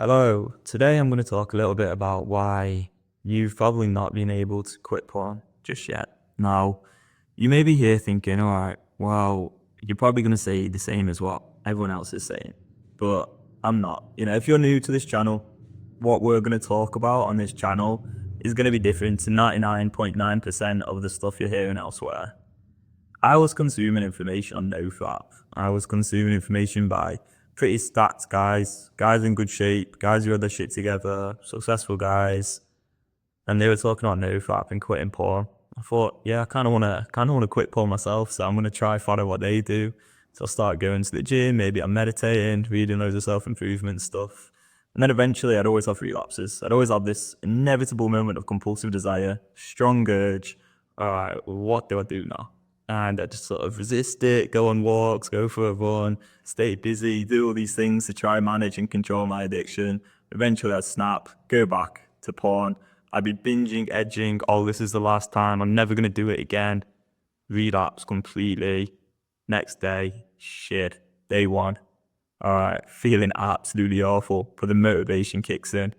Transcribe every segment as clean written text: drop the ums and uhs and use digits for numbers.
Hello, today I'm going to talk a little bit about why you've probably not been able to quit porn just yet. Now, you may be here thinking, alright, well, you're probably going to say the same as what everyone else is saying, but I'm not. If you're new to this channel, what we're going to talk about on this channel is going to be different to 99.9% of the stuff you're hearing elsewhere. I was consuming information on NoFap. I was consuming information by pretty stacked guys in good shape, guys who had their shit together, successful guys, and they were talking about NoFap and quitting porn. I thought, yeah, I kind of want to quit porn myself, so I'm gonna try follow what they do. So I'll start going to the gym, maybe I'm meditating, reading loads of self-improvement stuff. And then eventually I'd always have relapses. I'd always have this inevitable moment of compulsive desire, strong urge. All right, what do I do now? And I just sort of resist it, go on walks, go for a run, stay busy, do all these things to try and manage and control my addiction. Eventually I'd snap, go back to porn. I'd be binging, edging, oh, this is the last time, I'm never going to do it again. Relapse completely. Next day, shit, day one. All right, feeling absolutely awful, but the motivation kicks in.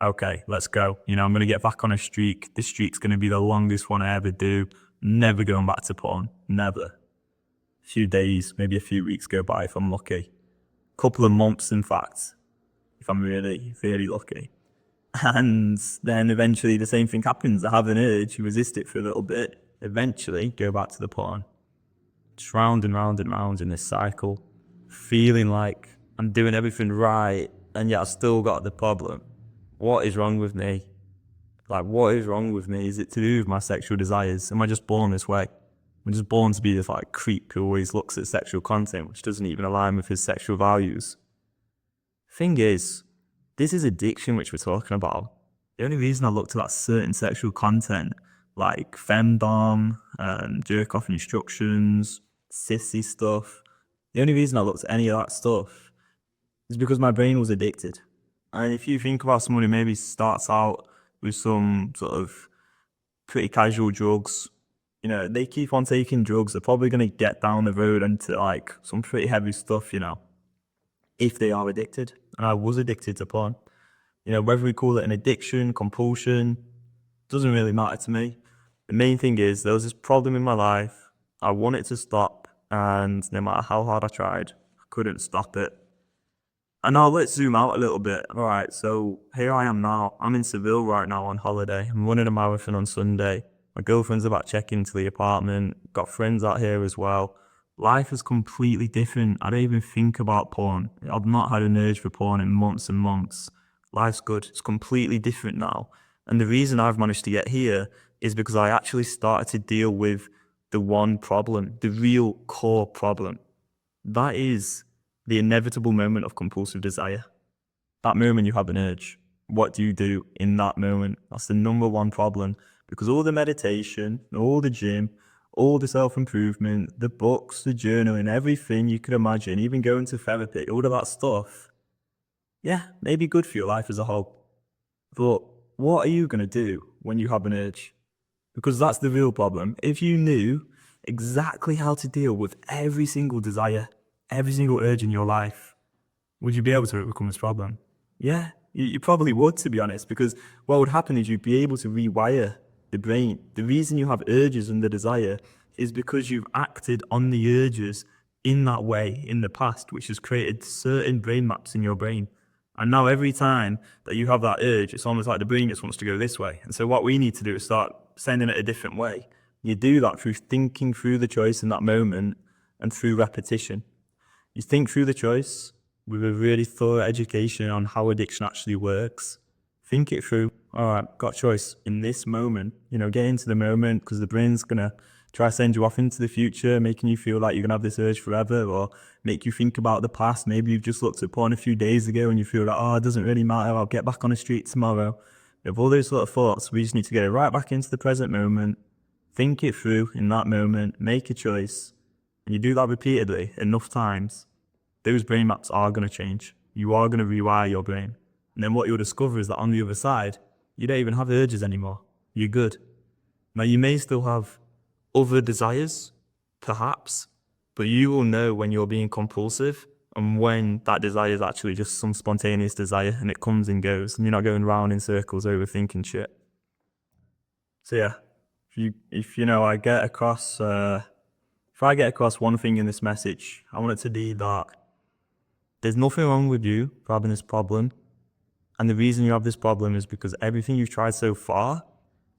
Okay, let's go. I'm going to get back on a streak. This streak's going to be the longest one I ever do. Never going back to porn. Never. A few days, maybe a few weeks go by if I'm lucky. Couple of months, in fact, if I'm really, really lucky. And then eventually the same thing happens. I have an urge, resist it for a little bit, eventually go back to the porn. Just round and round and round in this cycle, feeling like I'm doing everything right, and yet I've still got the problem. What is wrong with me? What is wrong with me? Is it to do with my sexual desires? Am I just born this way? I'm just born to be this creep who always looks at sexual content, which doesn't even align with his sexual values. Thing is, this is addiction which we're talking about. The only reason I looked at that certain sexual content, like Femdom, jerk off instructions, Sissy stuff, the only reason I looked at any of that stuff is because my brain was addicted. And if you think about someone who maybe starts out with some sort of pretty casual drugs, they keep on taking drugs, they're probably going to get down the road into some pretty heavy stuff, if they are addicted. And I was addicted to porn. Whether we call it an addiction, compulsion, doesn't really matter to me. The main thing is there was this problem in my life. I wanted to stop, and no matter how hard I tried, I couldn't stop it. And now let's zoom out a little bit. All right, so here I am now. I'm in Seville right now on holiday. I'm running a marathon on Sunday. My girlfriend's about checking into the apartment. Got friends out here as well. Life is completely different. I don't even think about porn. I've not had an urge for porn in months and months. Life's good. It's completely different now. And the reason I've managed to get here is because I actually started to deal with the one problem, the real core problem. That is the inevitable moment of compulsive desire. That moment you have an urge. What do you do in that moment? That's the number one problem. Because all the meditation, all the gym, all the self-improvement, the books, the journaling, everything you could imagine, even going to therapy, all of that stuff, yeah, may be good for your life as a whole. But what are you going to do when you have an urge? Because that's the real problem. If you knew exactly how to deal with every single desire, every single urge in your life, would you be able to overcome this problem? Yeah, you probably would, to be honest, because what would happen is you'd be able to rewire the brain. The reason you have urges and the desire is because you've acted on the urges in that way in the past, which has created certain brain maps in your brain. And now every time that you have that urge, it's almost like the brain just wants to go this way. And so what we need to do is start sending it a different way. You do that through thinking through the choice in that moment and through repetition. You think through the choice with a really thorough education on how addiction actually works. Think it through. All right, got a choice in this moment. Get into the moment, because the brain's going to try to send you off into the future, making you feel like you're going to have this urge forever, or make you think about the past. Maybe you've just looked at porn a few days ago and you feel like, oh, it doesn't really matter, I'll get back on the street tomorrow. With all those sort of thoughts, we just need to get it right back into the present moment, think it through in that moment, make a choice. And you do that repeatedly enough times, those brain maps are going to change. You are going to rewire your brain. And then what you'll discover is that on the other side, you don't even have urges anymore. You're good. Now, you may still have other desires, perhaps, but you will know when you're being compulsive and when that desire is actually just some spontaneous desire and it comes and goes, and you're not going round in circles overthinking shit. So yeah, if I get across, if I get across one thing in this message, I want it to be that there's nothing wrong with you for having this problem. And the reason you have this problem is because everything you've tried so far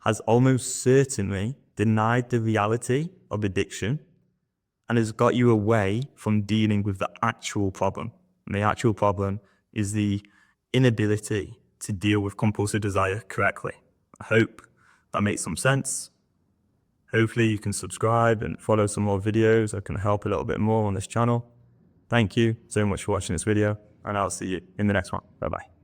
has almost certainly denied the reality of addiction and has got you away from dealing with the actual problem. And the actual problem is the inability to deal with compulsive desire correctly. I hope that makes some sense. Hopefully you can subscribe and follow some more videos that can help a little bit more on this channel. Thank you so much for watching this video, and I'll see you in the next one. Bye bye.